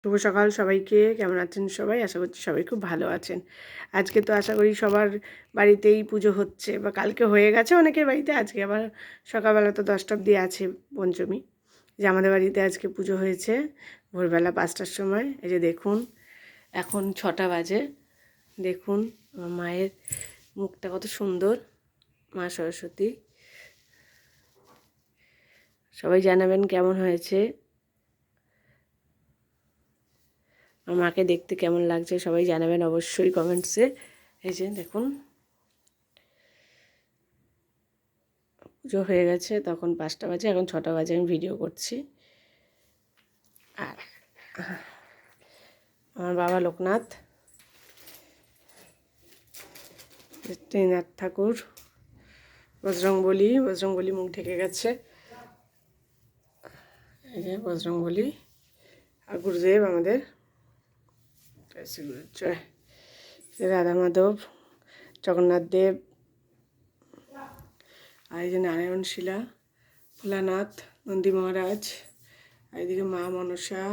শুভ সকাল সবাইকে। কেমন আছেন সবাই? আশা করছি সবাই খুব ভালো আছেন। আজকে তো আশা করি সবার বাড়িতেই পুজো হচ্ছে বা কালকে হয়ে গেছে অনেকের বাড়িতে, আজকে আবার সকালবেলা তো 10টা অবধি আছে পঞ্চমী। যে আমাদের বাড়িতে আজকে পুজো হয়েছে ভোরবেলা 5টার সময়। এই যে দেখুন এখন 6টা বাজে। দেখুন আমার মায়ের মুখটা কত সুন্দর, মা সরস্বতী। সবাই জানাবেন কেমন হয়েছে, আমার মাকে দেখতে কেমন লাগছে সবাই জানাবেন অবশ্যই কমেন্টসে। এই যে দেখুন পুজো হয়ে গেছে, তখন 5টা বাজে, এখন 6টা বাজে আমি ভিডিও করছি। আর আমার বাবা লোকনাথ, ত্রিনাথ ঠাকুর, বজরংবলী মুখ ঢেকে গেছে। এই যে বজরংবলী আর গুরুদেব আমাদের জয় রাধা মাধব, জগন্নাথ দেব, আর এই যে নারায়ণ শিলা, ভোলানাথ, নন্দী মহারাজ, আর এদিকে মা মনসা,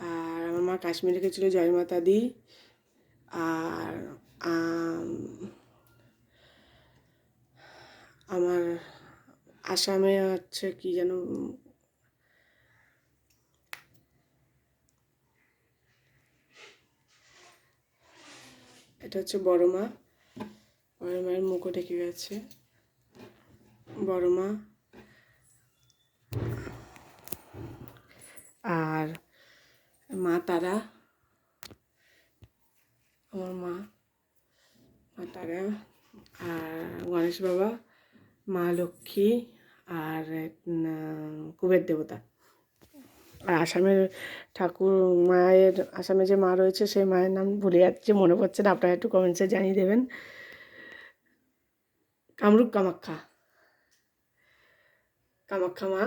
আর আমার মা কাশ্মীরে গেছিল জয় মাতা দি, আর আমার আসামে হচ্ছে কি যেন এটা হচ্ছে বড় মায়ের মুখও ঢেকে গেছে। বড় মা আর মা তারা, আমার মা তারা, আর গণেশ বাবা, মা লক্ষ্মী, আর কুবের দেবতা। আর আসামের ঠাকুর মায়ের, আসামে যে মা রয়েছে সেই মায়ের নাম ভুলে যাচ্ছে, মনে পড়ছে না, আপনারা একটু কমেন্টসে জানিয়ে দেবেন। কামরূপ কামাখ্যা মা,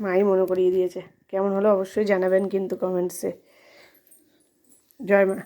মাই মনে করিয়ে দিয়েছে। কেমন হলো অবশ্যই জানাবেন কিন্তু কমেন্টসে। জয় মা।